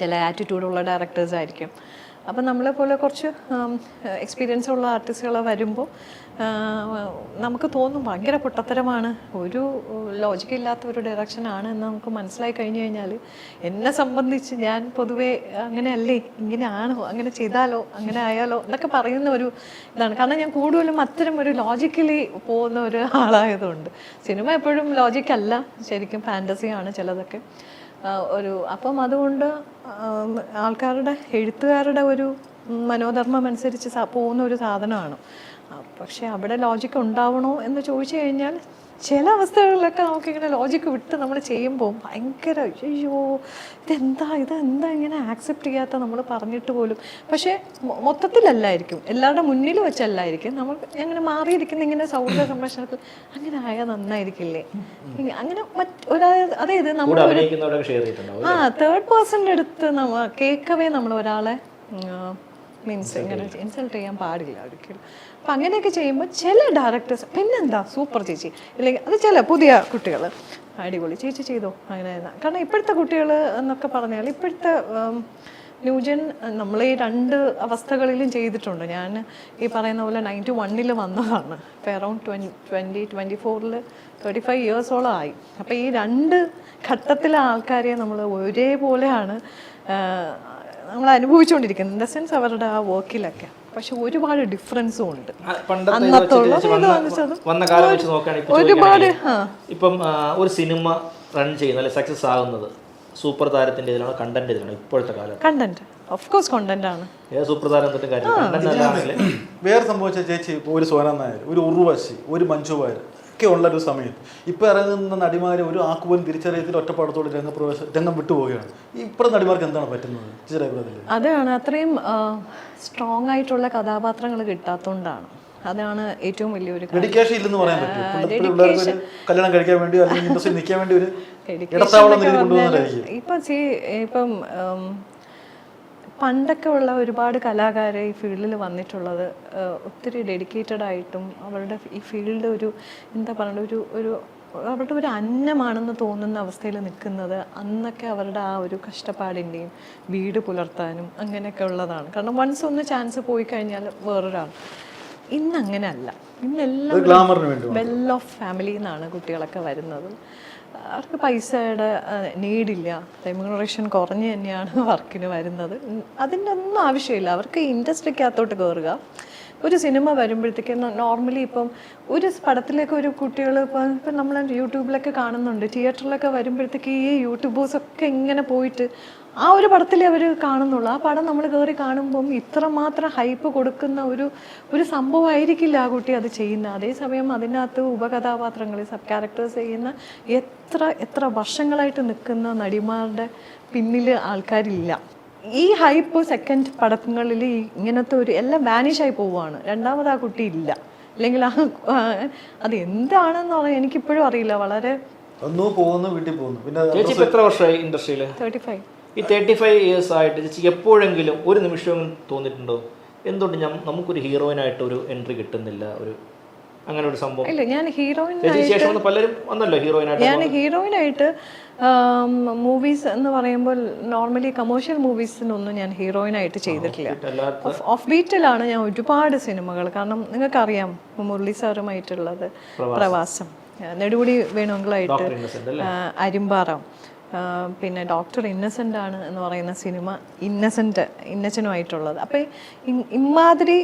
ചില ആറ്റിറ്റ്യൂഡുള്ള ഡയറക്ടേഴ്സ് ആയിരിക്കും. അപ്പം നമ്മളെപ്പോലെ കുറച്ച് എക്സ്പീരിയൻസ് ഉള്ള ആർട്ടിസ്റ്റുകൾ വരുമ്പോൾ നമുക്ക് തോന്നും ഭയങ്കര പൊട്ടത്തരമാണ്, ഒരു ലോജിക്കില്ലാത്ത ഒരു ഡയറക്ഷനാണ് എന്ന് നമുക്ക് മനസ്സിലായി കഴിഞ്ഞു കഴിഞ്ഞാൽ, എന്നെ സംബന്ധിച്ച് ഞാൻ പൊതുവേ അങ്ങനെയല്ലേ, ഇങ്ങനെ ആണോ, അങ്ങനെ ചെയ്താലോ, അങ്ങനെ ആയാലോ എന്നൊക്കെ പറയുന്ന ഒരു ഇതാണ്. കാരണം ഞാൻ കൂടുതലും അത്തരം ഒരു ലോജിക്കലി പോകുന്ന ഒരു ആളായതുകൊണ്ട്. സിനിമ എപ്പോഴും ലോജിക്കല്ല, ശരിക്കും ഫാൻറ്റസിയാണ് ചിലതൊക്കെ അപ്പം അതുകൊണ്ട് ആൾക്കാരുടെ എഴുത്തുകാരുടെ ഒരു മനോധർമ്മം അനുസരിച്ച് പോകുന്ന ഒരു സാധനമാണ്. പക്ഷെ അവിടെ ലോജിക്ക് ഉണ്ടാവണോ എന്ന് ചോദിച്ചു കഴിഞ്ഞാൽ ചില അവസ്ഥകളിലൊക്കെ നമുക്കിങ്ങനെ ലോജിക്ക് വിട്ട് നമ്മൾ ചെയ്യുമ്പോൾ ഭയങ്കര അയ്യോ ഇതെന്താ ഇങ്ങനെ ആക്സെപ്റ്റ് ചെയ്യാത്ത നമ്മൾ പറഞ്ഞിട്ട് പോലും. പക്ഷേ മൊത്തത്തിലല്ലായിരിക്കും, എല്ലാവരുടെ മുന്നിൽ വെച്ചല്ലായിരിക്കും, നമ്മൾ അങ്ങനെ മാറിയിരിക്കുന്ന ഇങ്ങനെ സൗഹൃദ സംഭാഷണത്തിൽ അങ്ങനെ ആയാൽ നന്നായിരിക്കില്ലേ, അങ്ങനെ അതായത് നമ്മൾ തേർഡ് പേഴ്സണിൻ്റെ അടുത്ത് കേൾക്കവേ നമ്മൾ ഒരാളെ മീൻസ് ഇങ്ങനെ ഇൻസൾട്ട് ചെയ്യാൻ പാടില്ല ഒരിക്കലും. അപ്പം അങ്ങനെയൊക്കെ ചെയ്യുമ്പോൾ ചില ഡയറക്ടേഴ്സ് പിന്നെന്താ സൂപ്പർ ചേച്ചി, ഇല്ലെങ്കിൽ അത് ചില പുതിയ കുട്ടികൾ അടിപൊളി ചേച്ചി ചെയ്തോ അങ്ങനെ. കാരണം ഇപ്പോഴത്തെ കുട്ടികൾ എന്നൊക്കെ പറഞ്ഞാൽ ഇപ്പോഴത്തെ ന്യൂജൻ നമ്മൾ ഈ 2 അവസ്ഥകളിലും ചെയ്തിട്ടുണ്ട്. ഞാൻ ഈ പറയുന്ന പോലെ 91 വന്നതാണ്, ഇപ്പം അറൗണ്ട് 2024 35 ഇയേഴ്സോളം ആയി. അപ്പം ഈ 2 ഘട്ടത്തിലെ ആൾക്കാരെ നമ്മൾ ഒരേപോലെയാണ് നമ്മൾ അനുഭവിച്ചുകൊണ്ടിരിക്കുന്നത്, ഇൻ ദ സെൻസ് അവരുടെ ആ വർക്കിലൊക്കെ. പക്ഷെ ഒരുപാട് ഡിഫറൻസും ഉണ്ട് വന്ന കാലം വെച്ച് നോക്കുകയാണെങ്കിൽ. ഇപ്പം ഒരു സിനിമ റൺ ചെയ്യുന്ന അല്ലെ സക്സസ് ആകുന്നത് സൂപ്പർ താരത്തിന്റെ ഇതിലാണോ കണ്ടന്റ് ഇതിലാണോ? ഇപ്പോഴത്തെ കാലം കണ്ടന്റ്, ഓഫ് കോഴ്സ് കണ്ടന്റ് ആണ്. സൂപ്പർ താരം എന്നിട്ട് കാര്യം വേറെ സംഭവിച്ച ചേച്ചി, ഒരു സോന നായർ, ഒരു ഉർവശി, ഒരു മഞ്ജു വാര്യർ ഒക്കെ ഉള്ളൊരു സമയത്ത് ഇപ്പം ഇറങ്ങുന്ന നടിമാരെ ഒരു ആക്ക് പോലും തിരിച്ചറിയത്തിൽ ഒറ്റപ്പാടത്തോടെ രംഗം വിട്ടുപോവുകയാണ്. ഇപ്പുറം നടിമാർക്ക് എന്താണ് പറ്റുന്നത്? അതാണ് അത്രയും സ്ട്രോങ് ആയിട്ടുള്ള കഥാപാത്രങ്ങൾ കിട്ടാത്തതുകൊണ്ടാണ്. അതാണ് ഏറ്റവും വലിയൊരു ഡെഡിക്കേഷൻ ഇല്ലെന്ന് പറയാൻ പറ്റും. കല്യാണം കഴിക്കാൻ വേണ്ടി അല്ലെങ്കിൽ ഇൻഡസ്ട്രി നിൽക്കാൻ വേണ്ടി ഒരു ഇപ്പം പണ്ടൊക്കെ ഉള്ള ഒരുപാട് കലാകാരെ ഈ ഫീൽഡിൽ വന്നിട്ടുള്ളത് ഒത്തിരി ഡെഡിക്കേറ്റഡ് ആയിട്ടും അവരുടെ ഈ ഫീൽഡ് ഒരു എന്താ പറയുക ഒരു അവരുടെ ഒരു അന്നമാണെന്ന് തോന്നുന്ന അവസ്ഥയിൽ നിൽക്കുന്നത് അന്നൊക്കെ അവരുടെ ആ ഒരു കഷ്ടപ്പാടിൻ്റെയും വീട് പുലർത്താനും അങ്ങനെയൊക്കെ ഉള്ളതാണ്. കാരണം വൺസ് ഒന്ന് ചാൻസ് പോയി കഴിഞ്ഞാൽ വേറൊരാൾ. ഇന്നങ്ങനെ അല്ല, ഇന്നെല്ലാം വെൽ ഓഫ് ഫാമിലിയിൽ നിന്നാണ് കുട്ടികളൊക്കെ വരുന്നത്. അവർക്ക് പൈസയുടെ നീഡില്ല, റെമ്യൂണറേഷൻ കുറഞ്ഞ് തന്നെയാണ് വർക്കിന് വരുന്നത്. അതിൻ്റെ ഒന്നും ആവശ്യമില്ല. അവർക്ക് ഇൻഡസ്ട്രിക്കകത്തോട്ട് കയറുക, ഒരു സിനിമ വരുമ്പോഴത്തേക്ക് നോർമലി ഇപ്പം ഒരു പടത്തിലേക്ക് ഒരു കുട്ടികൾ ഇപ്പം നമ്മൾ യൂട്യൂബിലൊക്കെ കാണുന്നുണ്ട്, തിയേറ്ററിലൊക്കെ വരുമ്പോഴത്തേക്ക് ഈ യൂട്യൂബേഴ്സൊക്കെ ഇങ്ങനെ പോയിട്ട് ആ ഒരു പടത്തിലേ അവർ കാണുന്നുള്ളൂ. ആ പടം നമ്മൾ കയറി കാണുമ്പം ഇത്രമാത്രം ഹൈപ്പ് കൊടുക്കുന്ന ഒരു സംഭവമായിരിക്കില്ല ആ കുട്ടി അത് ചെയ്യുന്നത്. അതേസമയം അതിനകത്ത് ഉപകഥാപാത്രങ്ങൾ സബ് ക്യാരക്ടേഴ്സ് ചെയ്യുന്ന എത്ര വർഷങ്ങളായിട്ട് നിൽക്കുന്ന നടിമാരുടെ പിന്നിൽ ആൾക്കാരില്ല. ഈ ഹൈപ്പ് സെക്കൻഡ് പടങ്ങളിൽ ഇങ്ങനത്തെ എല്ലാം വാനിഷായി പോവുകയാണ്. രണ്ടാമത് ആ കുട്ടി ഇല്ല, അല്ലെങ്കിൽ അത് എന്താണെന്ന് പറയാൻ എനിക്കിപ്പോഴും അറിയില്ല. വളരെ വീട്ടിൽ പോകുന്നു. ചേച്ചി എത്ര വർഷമായി ഇൻഡസ്ട്രിയിൽ? 35. ഈ 35 ഇയേഴ്സ് ആയിട്ട് ചേച്ചിക്ക് എപ്പോഴെങ്കിലും ഒരു നിമിഷം തോന്നിയിട്ടുണ്ടോ എന്തുകൊണ്ട് നമുക്കൊരു ഹീറോയിനായിട്ട് ഒരു എൻട്രി കിട്ടുന്നില്ല, അങ്ങനെ ഒരു സംഭവം? ഇല്ല, ഞാൻ ഹീറോയിനായിട്ട് മൂവീസ് എന്ന് പറയുമ്പോൾ നോർമലി കമേഴ്ഷ്യൽ മൂവീസിനൊന്നും ഞാൻ ഹീറോയിനായിട്ട് ചെയ്തിട്ടില്ല. ഓഫ് ബീറ്റിലാണ് ഞാൻ ഒരുപാട് സിനിമകൾ. കാരണം നിങ്ങൾക്കറിയാം മുരളി സാറുമായിട്ടുള്ളത് പ്രവാസം, നെടുമുടി വേണുങ്കളായിട്ട് അരിമ്പാറ, പിന്നെ ഡോക്ടർ ഇന്നസെൻ്റ് ആണ് എന്ന് പറയുന്ന സിനിമ ഇന്നസെൻ്റുമായിട്ടുള്ളത്. അപ്പോൾ ഇമാതിരി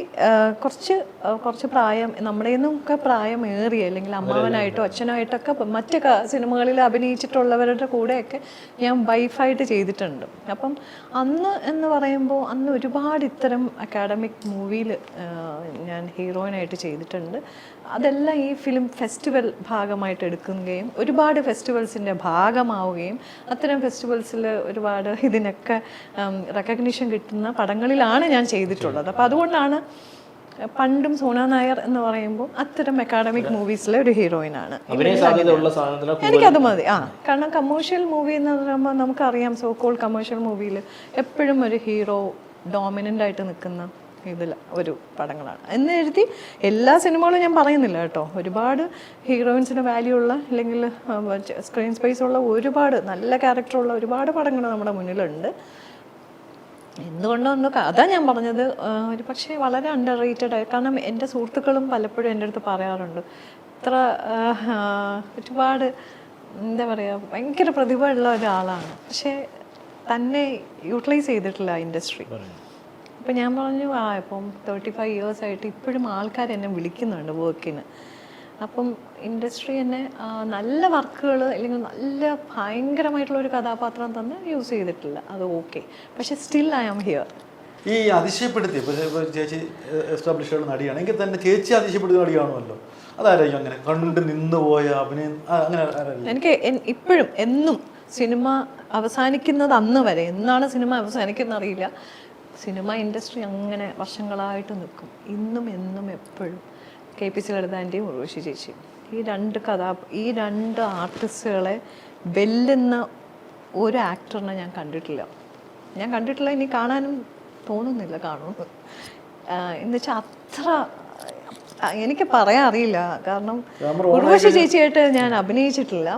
കുറച്ച് പ്രായം നമ്മുടെ നിന്നൊക്കെ പ്രായമേറിയ അല്ലെങ്കിൽ അമ്മാവനായിട്ടോ അച്ഛനായിട്ടൊക്കെ മറ്റ് സിനിമകളിൽ അഭിനയിച്ചിട്ടുള്ളവരുടെ കൂടെയൊക്കെ ഞാൻ വൈഫായിട്ട് ചെയ്തിട്ടുണ്ട്. അപ്പം അന്ന് എന്ന് പറയുമ്പോൾ അന്ന് ഒരുപാട് ഇത്തരം അക്കാഡമിക് മൂവിയിൽ ഞാൻ ഹീറോയിനായിട്ട് ചെയ്തിട്ടുണ്ട്. അതെല്ലാം ഈ ഫിലിം ഫെസ്റ്റിവൽ ഭാഗമായിട്ട് എടുക്കുകയും ഒരുപാട് ഫെസ്റ്റിവൽസിൻ്റെ ഭാഗമാവുകയും അത്തരം ഫെസ്റ്റിവൽസിൽ ഒരുപാട് ഇതിനൊക്കെ റെക്കഗ്നിഷൻ കിട്ടുന്ന പടങ്ങളിലാണ് ഞാൻ ചെയ്തിട്ടുള്ളത്. അപ്പോൾ അതുകൊണ്ടാണ് പണ്ടും സോന നായർ എന്ന് പറയുമ്പോൾ അത്തരം അക്കാഡമിക് മൂവീസിലെ ഒരു ഹീറോയിനാണ്. എനിക്കത് മതി. കാരണം കമേഴ്ഷ്യൽ മൂവി എന്ന് പറയുമ്പോൾ നമുക്കറിയാം, സോ കോൾ കമേഴ്ഷ്യൽ മൂവിയിൽ എപ്പോഴും ഒരു ഹീറോ ഡോമിനൻ്റ് ആയിട്ട് നിൽക്കുന്ന ഇതിൽ ഒരു പടങ്ങളാണ് എന്ന് എഴുതി എല്ലാ സിനിമകളും ഞാൻ പറയുന്നില്ല കേട്ടോ. ഒരുപാട് ഹീറോയിൻസിന് വാല്യൂ ഉള്ള അല്ലെങ്കിൽ സ്ക്രീൻ സ്പേസ് ഉള്ള ഒരുപാട് നല്ല ക്യാരക്ടറുള്ള ഒരുപാട് പടങ്ങൾ നമ്മുടെ മുന്നിലുണ്ട്. എന്തുകൊണ്ടൊന്നും അതാ ഞാൻ പറഞ്ഞത്, ഒരു പക്ഷേ വളരെ അണ്ടർ റേറ്റഡ് ആയി. കാരണം എൻ്റെ സുഹൃത്തുക്കളും പലപ്പോഴും എൻ്റെ അടുത്ത് പറയാറുണ്ട്, ഇത്ര ഒരുപാട് എന്താ പറയുക ഭയങ്കര പ്രതിഭ ഉള്ള ഒരാളാണ്, പക്ഷേ തന്നെ യൂട്ടിലൈസ് ചെയ്തിട്ടില്ല ഇൻഡസ്ട്രി. അപ്പം ഞാൻ പറഞ്ഞു ഇപ്പം 35 ഇയേഴ്സ് ആയിട്ട് ഇപ്പോഴും ആൾക്കാർ എന്നെ വിളിക്കുന്നുണ്ട് വർക്കിന്. അപ്പം ഇൻഡസ്ട്രി എന്നെ നല്ല വർക്കുകൾ അല്ലെങ്കിൽ നല്ല ഭയങ്കരമായിട്ടുള്ള ഒരു കഥാപാത്രം തന്നെ യൂസ് ചെയ്തിട്ടില്ല, അത് ഓക്കെ. പക്ഷെ സ്റ്റിൽ ഐ ആം ഹിയർ. ഈ അതിശയപ്പെടുത്തി ഇപ്പോൾ ചേച്ചി എസ്റ്റാബ്ലിഷ് നടിയാണ് എങ്കിൽ തന്നെ ചേച്ചി അതിശയപ്പെടുത്തിയ നടി കാണുമല്ലോ, അതാരായിരിക്കും അങ്ങനെ കണ്ട് നിന്ന് പോയ അഭിനയം അങ്ങനെ ആരായിരിക്കും? എനിക്ക് ഇപ്പോഴും എന്നും സിനിമ അവസാനിക്കുന്നത് അന്ന് വരെ, എന്നാണ് സിനിമ അവസാനിക്കുന്നത് അറിയില്ല, സിനിമ ഇൻഡസ്ട്രി അങ്ങനെ വർഷങ്ങളായിട്ട് നിൽക്കും. ഇന്നും എന്നും എപ്പോഴും KPC ലളിതാൻ്റെയും ഉർവശി ചേച്ചി, ഈ രണ്ട് ആർട്ടിസ്റ്റുകളെ വെല്ലുന്ന ഒരു ആക്ടറിനെ ഞാൻ കണ്ടിട്ടില്ല, ഇനി കാണാനും തോന്നുന്നില്ല കാണുമെന്ന്. എന്നുവെച്ചാൽ അത്ര എനിക്ക് പറയാൻ അറിയില്ല, കാരണം ഉർവശി ചേച്ചിയായിട്ട് ഞാൻ അഭിനയിച്ചിട്ടില്ല,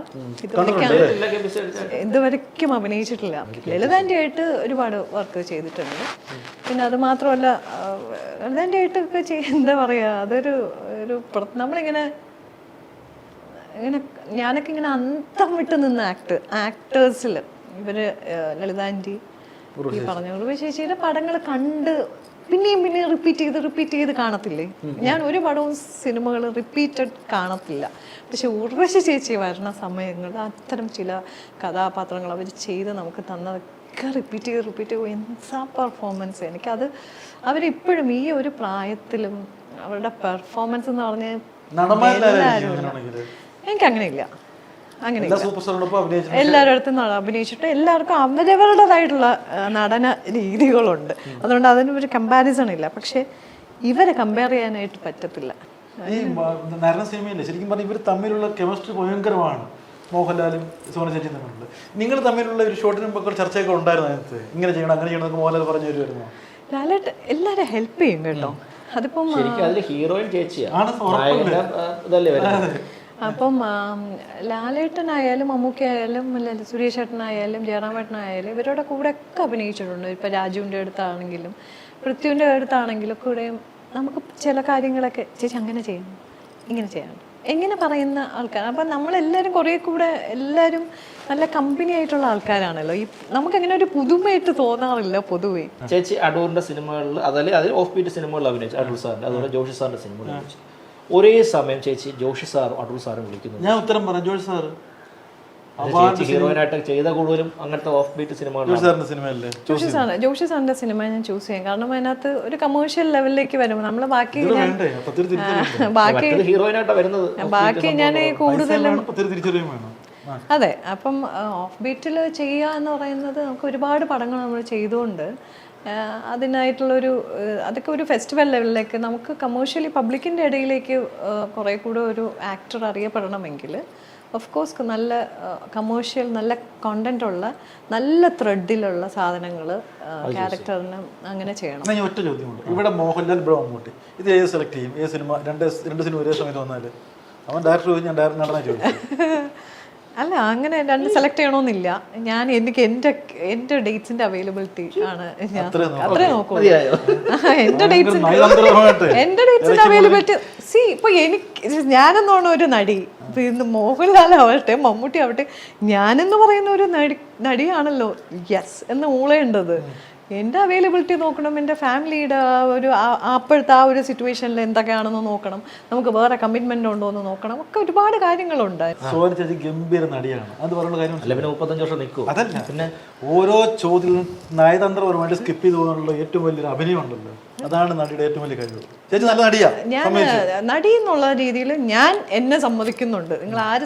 ഇതുവരെയ്ക്കും അഭിനയിച്ചിട്ടില്ല. ലളിതാൻ്റെ ആയിട്ട് ഒരുപാട് വർക്ക് ചെയ്തിട്ടുണ്ട്. പിന്നെ അത് മാത്രമല്ല ലളിതാൻ്റെ ആയിട്ടൊക്കെ എന്താ പറയുക, അതൊരു നമ്മളിങ്ങനെ ഞാനൊക്കെ ഇങ്ങനെ അന്തം വിട്ട് നിന്ന ആക്ടേഴ്സിൽ ഇവര് ലളിതാൻ്റെ ഈ പറഞ്ഞ ഉർവശി ചേച്ചിയുടെ പടങ്ങൾ കണ്ട് പിന്നെയും റിപ്പീറ്റ് ചെയ്ത് കാണത്തില്ലേ. ഞാൻ ഒരു പടവും സിനിമകൾ റിപ്പീറ്റഡ് കാണത്തില്ല. പക്ഷെ ഉർവശി ചേച്ചി വരുന്ന സമയങ്ങളിൽ അത്തരം ചില കഥാപാത്രങ്ങൾ അവർ ചെയ്ത് നമുക്ക് തന്നതൊക്കെ റിപ്പീറ്റ് ചെയ്ത് എന്താ പെർഫോമൻസ്. എനിക്കത് അവരിപ്പോഴും ഈ ഒരു പ്രായത്തിലും അവരുടെ പെർഫോമൻസ് എന്ന് പറഞ്ഞാൽ എനിക്കങ്ങനെയില്ല. എല്ലാവരുടെ അടുത്തും അഭിനയിച്ചിട്ട് എല്ലാവർക്കും അവരവരുടേതായിട്ടുള്ള നടന രീതികളുണ്ട്. അതുകൊണ്ട് അതിനൊരു കമ്പാരിസൺ ഇല്ല. പക്ഷെ ഇവരെ കമ്പയർ ചെയ്യാനായിട്ട് പറ്റത്തില്ല. ഈ നരന സിനിമയില്ലേ ശരിക്കും പറഞ്ഞാൽ ഇവർ തമ്മിലുള്ള കെമിസ്ട്രി ഭയങ്കരമാണ്. മോഹൻലാലും സോന ചേച്ചി തമ്മിലുണ്ട്. നിങ്ങൾ തമ്മിലുള്ള ഒരു ഷോട്ടിന് മുമ്പ് ചർച്ചയൊക്കെ ഉണ്ടായിരുന്നു അതിനകത്ത്, ഇങ്ങനെ ചെയ്യണം അങ്ങനെ ചെയ്യണം മോഹൻലാൽ പറഞ്ഞു തരുമായിരുന്നു. ലാലേട്ട് എല്ലാവരും ഹെൽപ്പ് ചെയ്യും കേട്ടോ. അതിപ്പം ഹീറോയിൻ ചേച്ചിയാണ്. അപ്പം ലാലേട്ടനായാലും മമ്മൂക്കയായാലും സുരേഷ് ഏട്ടനായാലും ജയറാമേട്ടനായാലും ഇവരുടെ കൂടെ ഒക്കെ അഭിനയിച്ചിട്ടുണ്ട്. ഇപ്പം രാജുവിൻ്റെ അടുത്താണെങ്കിലും പൃഥ്വിൻ്റെ അടുത്താണെങ്കിലും കൂടെയും നമുക്ക് ചില കാര്യങ്ങളൊക്കെ ചേച്ചി അങ്ങനെ ചെയ്യണം, ഇങ്ങനെ ചെയ്യണം, എങ്ങനെ പറയുന്ന ആൾക്കാർ. അപ്പം നമ്മളെല്ലാവരും കുറേ കൂടെ എല്ലാവരും നല്ല കമ്പനി ആയിട്ടുള്ള ആൾക്കാരാണല്ലോ. ഈ നമുക്കങ്ങനെ ഒരു പുതുമയായിട്ട് തോന്നാറില്ല പൊതുവേ. ചേച്ചി അടൂറിൻ്റെ സിനിമകളിൽ അതിൽ ഓഫ് ബീറ്റ് സിനിമകളിൽ അഭിനയിച്ചു, അടൂർ സാറിൻ്റെ അതുപോലെ ജോഷി സാറിൻ്റെ സിനിമകളിൽ അഭിനയിച്ചു. ഒരേ സമയം ചേച്ചി ജോഷി സാറും അടൂർ സാറും വിളിക്കുന്നു. ഞാൻ ഉത്തരം പറഞ്ഞു ജോഷി സാർ ഹീറോയിനായിട്ട് ചെയ്ത കൂടുതലും അങ്ങനത്തെ ഓഫ് ബീറ്റ് സിനിമകൾ. ജോഷി സാറിന്റെ സിനിമ ഞാൻ ചൂസ് ചെയ്യാം, കാരണം അതിനകത്ത് ഒരു കമേഴ്ഷ്യൽ ലെവലിലേക്ക് വരുമ്പോൾ നമ്മൾ ബാക്കി ഹീറോയിനായിട്ടാണ് വരുന്നത്. ബാക്കി ഞാൻ കൂടുതലും അതെ. അപ്പം ഓഫ് ബീറ്റിൽ ചെയ്യുക എന്ന് പറയുന്നത് നമുക്ക് ഒരുപാട് പടങ്ങൾ നമ്മൾ ചെയ്തുകൊണ്ട് അതിനായിട്ടുള്ളൊരു അതൊക്കെ ഒരു ഫെസ്റ്റിവൽ ലെവലിലേക്ക് നമുക്ക് കമേഴ്ഷ്യലി പബ്ലിക്കിൻ്റെ ഇടയിലേക്ക് കുറേ കൂടെ ഒരു ആക്ടർ അറിയപ്പെടണമെങ്കിൽ ഓഫ് കോഴ്സ് നല്ല കമേഴ്ഷ്യൽ നല്ല കണ്ടന്റ് ഉള്ള നല്ല ത്രെഡിലുള്ള സാധനങ്ങൾ ക്യാരക്ടറിന് അങ്ങനെ ചെയ്യണം. ഒറ്റ ചോദ്യമുണ്ട്. ഇവിടെ മോഹൻലാൽ മമ്മൂട്ടി ഇത് ഏത് സെലക്ട് ചെയ്യും? ഏത് സിനിമ രണ്ട് സിനിമ ഒരേ സമയത്ത് വന്നാൽ അവൻ ഡയറക്ടർ ഞാൻ നടനെ ചോദിച്ചു. അല്ല, അങ്ങനെ രണ്ട് സെലക്ട് ചെയ്യണമെന്നില്ല. ഞാൻ എനിക്ക് എൻ്റെ ഡേറ്റ്സിന്റെ അവൈലബിലിറ്റി ആണ് ഞാൻ അത്രേ നോക്കൂ. എൻ്റെ ഡേറ്റ്സിന്റെ അവൈലബിലിറ്റി ഇപ്പൊ എനിക്ക് ഞാനെന്നോണം ഒരു നടി, ഇന്ന് മോഹൻലാൽ ആവട്ടെ മമ്മൂട്ടി ആവട്ടെ, ഞാനെന്ന് പറയുന്ന ഒരു നടിയാണല്ലോ യെസ് എന്ന് ഊളേണ്ടത്. എൻ്റെ അവൈലബിലിറ്റി നോക്കണം, എൻ്റെ ഫാമിലിയുടെ ഒരു അപ്പോഴത്തെ ഒരു സിറ്റുവേഷനിൽ എന്തൊക്കെയാണെന്ന് നോക്കണം, നമുക്ക് വേറെ കമ്മിറ്റ്മെന്റ് ഉണ്ടോ എന്ന് നോക്കണം, ഒക്കെ ഒരുപാട് കാര്യങ്ങളുണ്ട്. സോന ചേച്ചി ഗംഭീര നടിയാണ്, അത് പറയുന്ന കാര്യം. പിന്നെ 35 വർഷം നിൽക്കും. അതല്ല, പിന്നെ ഓരോ ചോദ്യവും നയതന്ത്രപരമായിട്ട് സ്കിപ്പ് ചെയ്ത് പോകാനുള്ള ഏറ്റവും വലിയൊരു അഭിനയം ഉണ്ടല്ലോ, അതാണ് നടിയുടെ ഏറ്റവും വലിയ കഴിവ്. ചേച്ചി നല്ല നടിയാ. ഞാൻ നടി എന്നുള്ള രീതിയിൽ ഞാൻ എന്നെ സമ്മതിക്കുന്നുണ്ട്. നിങ്ങൾ ആര്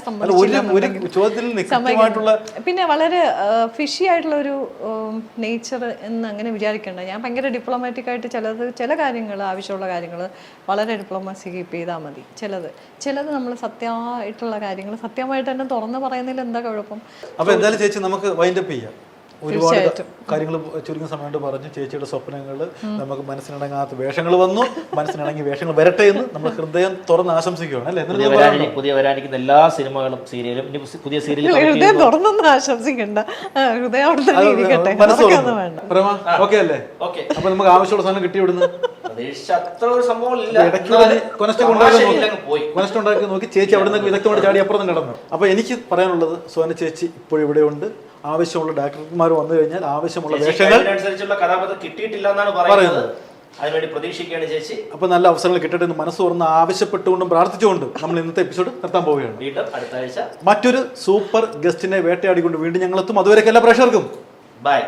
പിന്നെ വളരെ ഫിഷി ആയിട്ടുള്ള ഒരു നേച്ചർ എന്ന് അങ്ങനെ വിചാരിക്കേണ്ട. ഞാൻ ഭയങ്കര ഡിപ്ലോമാറ്റിക് ആയിട്ട് ചില കാര്യങ്ങൾ ആവശ്യമുള്ള കാര്യങ്ങൾ വളരെ ഡിപ്ലോമസി കീപ്പ് ചെയ്താൽ മതി. ചിലത് നമ്മൾ സത്യമായിട്ടുള്ള കാര്യങ്ങൾ സത്യമായിട്ട് തന്നെ തുറന്ന് പറയുന്നതിൽ എന്താ കുഴപ്പം? അപ്പൊ എന്തായാലും ചേച്ചി നമുക്ക് വൈൻഡപ്പ് ചെയ്യാം. ഒരുപാട് കാര്യങ്ങൾ ചുരുങ്ങിയ സമയം കൊണ്ട് പറഞ്ഞു. ചേച്ചിയുടെ സ്വപ്നങ്ങൾ, നമുക്ക് മനസ്സിനിണങ്ങാത്ത വേഷങ്ങൾ വന്നു, മനസ്സിനിണങ്ങിയ വേഷങ്ങൾ വരട്ടെ എന്ന് നമ്മൾ ഹൃദയം തുറന്ന് ആശംസിക്കുകയാണ് അല്ലേ. പുതിയ വരാനിരിക്കുന്ന എല്ലാ സിനിമകളും സീരിയലും പുതിയ സീരിയലും ഹൃദയം തുറന്നൊന്നും ആശംസിക്കണ്ട, ഹൃദയം ഓക്കെ അല്ലേ. അപ്പൊ നമുക്ക് ആവശ്യമുള്ള സാധനം കിട്ടി വിടുന്നു. കൊനസ്റ്റുണ്ടാക്കി നോക്കി ചേച്ചി അവിടെ നിന്ന് വിദഗ്ധമായിട്ട് ചാടി അപ്പുറം കിടന്നു. അപ്പൊ എനിക്ക് പറയാനുള്ളത്, സോന ചേച്ചി ഇപ്പോഴും ഇവിടെ ഉണ്ട്. ആവശ്യമുള്ള ഡയറക്ടർമാർ വന്നു കഴിഞ്ഞാൽ ആവശ്യമുള്ള വേഷങ്ങൾ കഥാപാത്രം കിട്ടിയിട്ടില്ല എന്നാണ് പറയുന്നത്. അതിനുവേണ്ടി പ്രതീക്ഷിക്കുകയാണ് ചേച്ചി. അപ്പൊ നല്ല അവസരങ്ങൾ കിട്ടട്ടെ എന്ന് മനസ്സ് തുറന്ന് ആവശ്യപ്പെട്ടുകൊണ്ടും പ്രാർത്ഥിച്ചുകൊണ്ടും നമ്മൾ ഇന്നത്തെ എപ്പിസോഡ് നിർത്താൻ പോവുകയാണ്. വീണ്ടും അടുത്ത ആഴ്ച മറ്റൊരു സൂപ്പർ ഗസ്റ്റിനെ വേട്ടയാടിക്കൊണ്ട് വീണ്ടും ഞങ്ങൾ എത്തും. അതുവരെ എല്ലാ പ്രേക്ഷകർക്കും ബൈ.